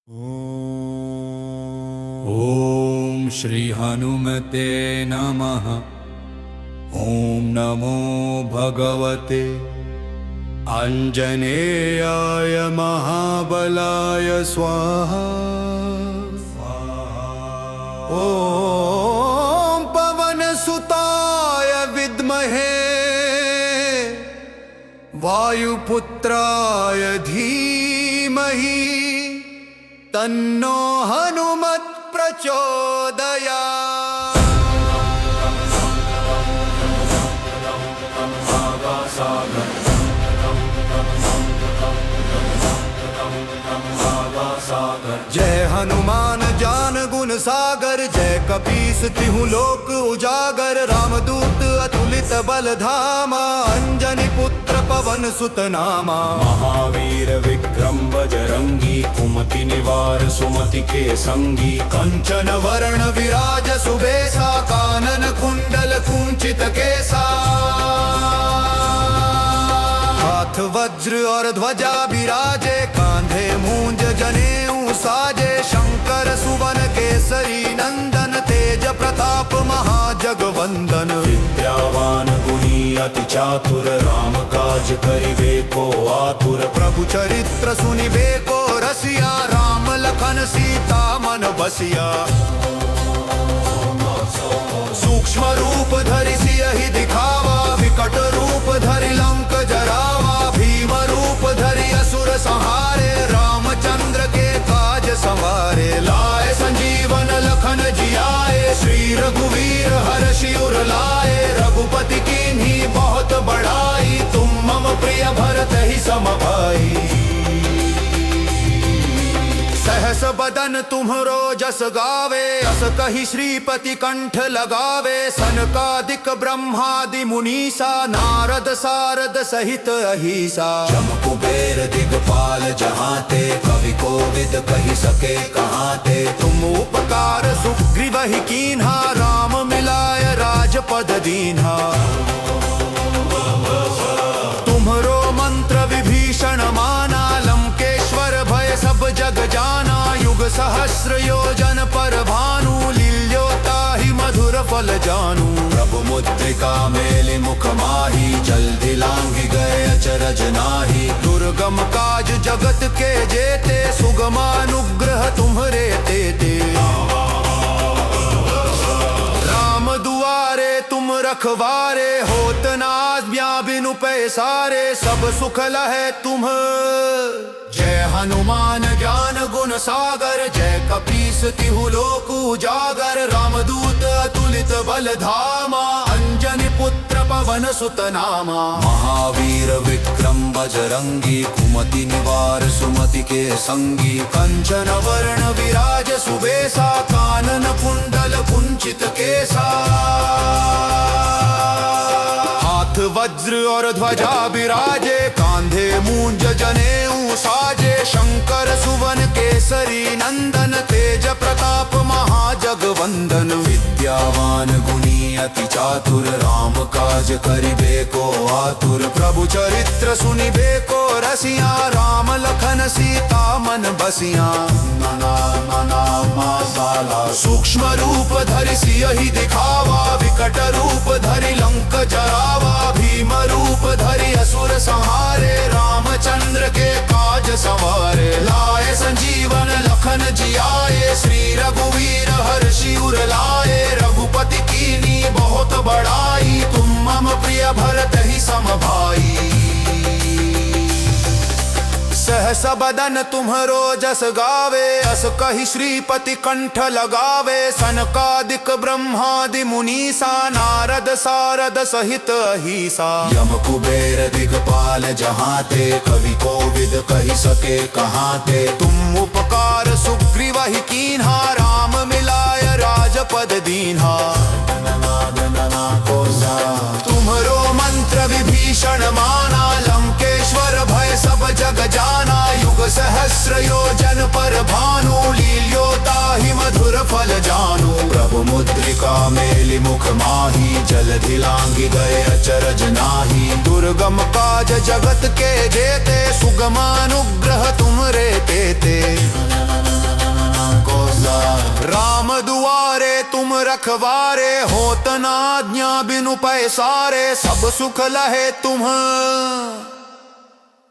ओम श्री हनुमते नमः। ओम नमो भगवते आंजनेयाय महाबलाय स्वाहा। ओम पवनसुताय विद्महे वायुपुत्राय धीमहि तन्नो हनुमत् प्रचोदयात्। जय हनुमान ज्ञान गुण सागर, जय कपीस तिहु लोक उजागर। रामदूत अतुलित बल धामा, अंजनी पुत्र पवन सुत नामा। महावीर विक्रम बजरंगी, कुमति निवार सुमति के संगी। कंचन वरण विराज सुबेसा, कानन कुंडल कुंचित केसा। हाथ वज्र और ध्वजा विराजे, कांधे मूंज जनेऊ साजे। शंकर सुवन केसरी नंदन, तेज प्रताप महाजगवंदन। विद्यावान गुणी अति चातुर, राम काज करिबे को आतुर। प्रभु चरित्र सुनिबे को रसिया, राम लखन सीता मन बसिया। सूक्ष्म रूप धरि सियहि दिखावा, विकट रूप धरि लंक जरावा। भीम रूप धरि असुर संहारे, रामचंद्र के काज संवारे। लाए संजीवन लखन जियाए, श्री रघुवीर हर्षि उर लाए। रघुपति कीन्ही बहुत बड़ाई, तुम मम प्रिय भरत ही सम भाई। सहस बदन तुम्हरो जस गावे, अस कहि श्रीपति कंठ लगावे। सनकादिक ब्रह्मादि मुनीसा, नारद सारद सहित अहीसा। जम कुबेर दिगपाल जहाते, कवि कोविद कहि सके कहाते। तुम उपकार सुग्रीवहि कीन्हा, राम मिलाय राजपद दीन्हा। तुम्हरो मंत्र विभीषण माना, लंकेश्वर भय सब जग जाना। युग सहस्र योजन पर भानु, लील्योताहि मधुर फल जानू। प्रभु मुद्रिका मेलि मुख माही, जल्दि लांघि गए अचरज नाही। दुर्गम काज जगत के जेते, सुगमानुग्रह तुम्हरे तेते। राम दुआरे तुम रखवारे, होत न आज्ञा बिनु पैसारे। सब सुख लहै तुम। जय हनुमान ज्ञान गुण सागर, जय कपीस तिहु लोक उजागर। रामदूत अतुलित बल धामा, अंजनी पुत्र पवन सुत नामा। महावीर विक्रम बजरंगी, कुमति निवार सुमति के संगी। कंचन वर्ण विराज सुबेसा, कानन कुंडल कुंचित केसा। हाथ वज्र और ध्वजा विराजे, कांधे मूंज जनेऊ साजे। शंकर सुवन केसरी नंदन, तेज प्रताप महाजगवंदन। विद्यावान गुणी अति चातुर, राम काज करिबे को आतुर। प्रभु चरित्र सुनिबे को रसिया, राम लखन सीता मन बसिया। सूक्ष्म रूप धरि सियहि दिखावा, विकट रूप धरि लंक जरावा। भीम रूप धरि असुर संहारे, रामचंद्र के काज संवारे। लाए संजीवन लखन जियाए, श्री रघुवीर हर्षि उर लाए। रघुपति कीन्ही बहुत बड़ाई, तुम मम प्रिय भरत ही सम भाई। सहस बदन तुम्हरो जस गावे, अस कहि श्रीपति कंठ लगावे। सनकादिक ब्रह्मादि मुनीसा, नारद सारद सहित अहीसा। यम कुबेर दिगपाल जहाते, कवि कोविद कहि सके कहाते। तुम उपकार सुग्रीवहि कीन्हा, राम मिलाय राजपद दीन्हा। तुम्हरो मंत्र विभीषण माना, लंकेश्वर भय सब जग जाना। युग सहस्र योजन पर भानु, लील्योताहि मधुर फल जानू। प्रभु मुद्रिका मेलि मुख माही, जल्दि लांघि गए अचरज नाही। दुर्गम काज जगत के जेते, सुगमानुग्रह तुमरे तेते। रखवारे, होत न आज्ञा बिनु पैसारे, सब सुख लहे तुम।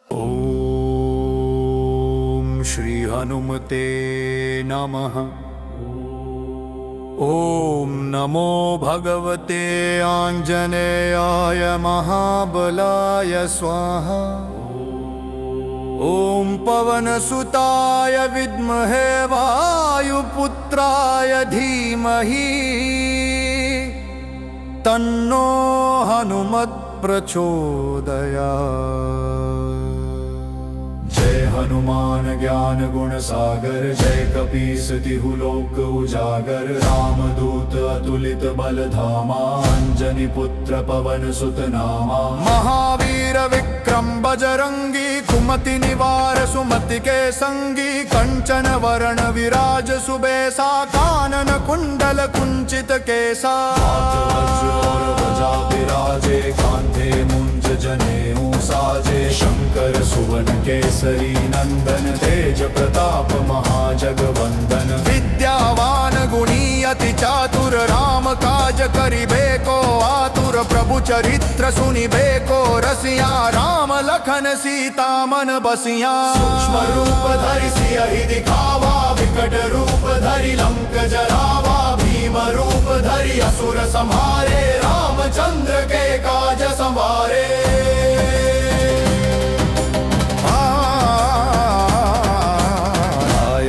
ओम श्री हनुमते नमः। ओम नमो भगवते आंजनेयाय महाबलाय स्वाहा। ओम पवनसुताय विद्महे वायुपुत्राय धीमहि, तन्नो हनुमत् प्रचोदयात्। जय हनुमान ज्ञान गुण सागर, जय कपीस तिहु लोक उजागर। रामदूत अतुलित बल धामा, अंजनी पुत्र पवन सुत नामा। महावीर विक्रम बजरंगी, कुमति निवार सुमति के संगी। कंचन वरण विराज सुबेसा, कानन कुंडल कुंचित केसा। वज्र और ध्वजा विराजे, कांधे मुंज जनेऊ साजे। शंकर सुवन केसरी नंदन, तेज प्रताप महाजगवंदन। विद्यावान गुणी अति चातुर, राम काज करिबे को आतुर। प्रभु चरित्र सुनिबे को रसिया, राम लखन सीता मन बसिया। सूक्ष्म रूप धरि सियहि दिखावा, विकट रूप धरि लंक जरावा। भीम रूप धरि असुर संहारे, रामचंद्र के काज संवारे।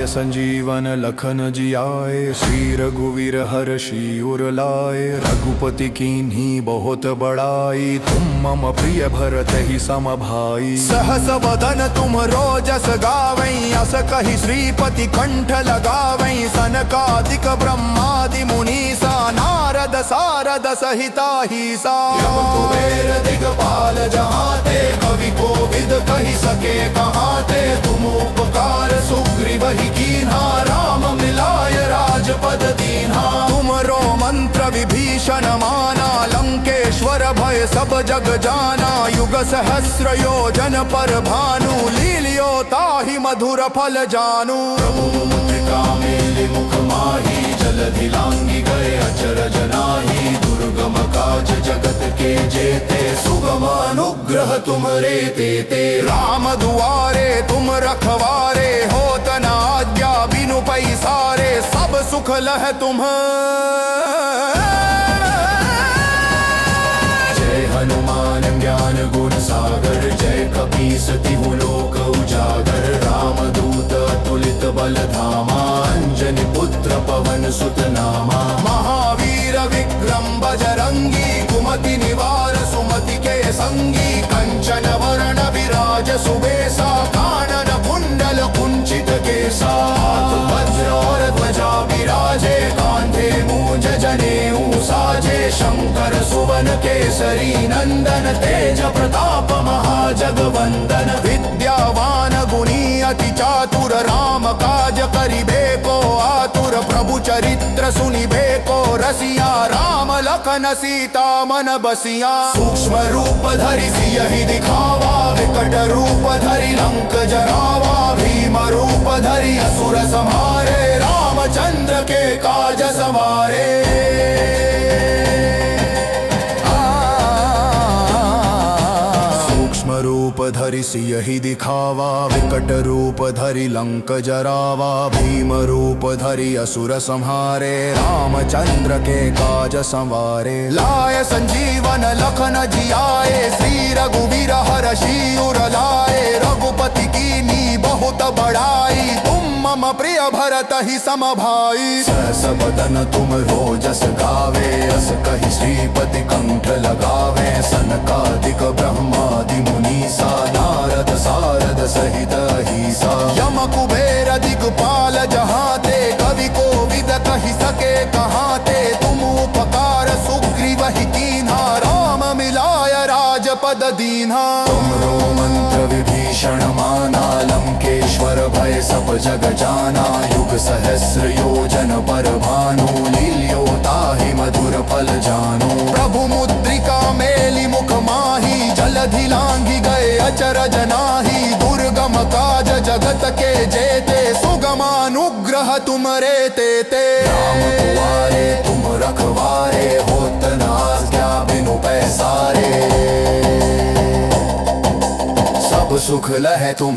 संजीवन लखन जियाए, श्री रघुवीर हर्षि उर लाए। रघुपति कीन्ही बहुत बड़ाई, तुम मम प्रिय भरत ही सम भाई। सहस बदन तुम रोजस गावई, अस कहि श्रीपति कंठ लगावई। सनकादिक ब्रह्मादि मुनीसा, नारद सारद सहिता हीसा। यम कुबेर दिगपाल जहाते, कवि कोविद कहि सके कहाते। तुम उपकार सुग्रीवहि कीन्हा, राम मिलाय राजपद दीन्हा। तुमरो मंत्र विभीषण माना, लंकेश्वर भय सब जग जाना। युग सहस्र योजन पर भानु, लील्यो ताहि मधुर फल जानू। प्रभु मुद्रिका मेलि मुख माही, जलधि लांघि गए अचरज नाहि। दुर्गम काज जगत के जेते, सुगम अनुग्रह तुमरे तेते। राम दुआरे तुम रखवारे, होत न आज्ञा बिनु पैसारे। सब सुख लह तुम। जय हनुमान ज्ञान गुण सागर, जय कपीस तिहु लोक उजागर। रामदूत अतुलित बल धामा, अंजनी पुत्र पवन सुत नामा। महावीर विक्रम बजरंगी, कुमति निवार सुमति के संगी। कंचन वरण विराज सुबेसा, कानन कुंडल कुंचित केसा। वज्र और ध्वजा विराजे, कांधे मूंज जनेऊ साजे। शंकर सुवन केसरी नंदन, तेज प्रताप महाजगवंदन। विद्यावान गुणी अति चातुर, राम काज करिबे को आतुर। प्रभु चरित्र सुनिबे को रसिया, राम लखन सीता मन बसिया। सूक्ष्म रूप धरि सियहि दिखावा, विकट रूप धरि लंक जरावा। भीम रूप धरि असुर संहारे, रामचंद्र के काज संवारे। रूप धरि सियहि दिखावा, विकट रूप धरि लंक जरावा। भीम रूप धरि असुर संहारे, रामचंद्र के काज संवारे। लाय संजीवन लखन जियाए, श्री रघुवीर हर्षि उर लाए। रघुपति कीन्ही बहुत बड़ाई, तुम मम प्रिय भरत ही सम भाई। सहस बदन तुम रोजस गावे, अस कहि श्रीपति कंठ लगावे। सनकादिक ब्रह्मादि मुनीसा, नारद सारद सहित अहीसा। यम कुबेर दिगपाल जहाते, कवि कोविद कहि सके कहाते। तुम उपकार सुग्रीवहि कीन्हा, राम मिलाय राजपद दीन्हा। तुमरो मंत्र विभीषण माना, लंकेश्वर भय सब जग जाना। युग सहस्र योजन पर भानु, लील्यो ताहि मधुर फल जानू। प्रभु मुद्रिका मेलि मुख माही, जलधि लांघि गए अचरज नाहि। दुर्गम काज जगत के जेते, सुगमानुग्रह तुमरे तेते। राम दुआरे तुम रखवारे होत ना आज्ञा बिनु पैसारे सब सुख लहे तुम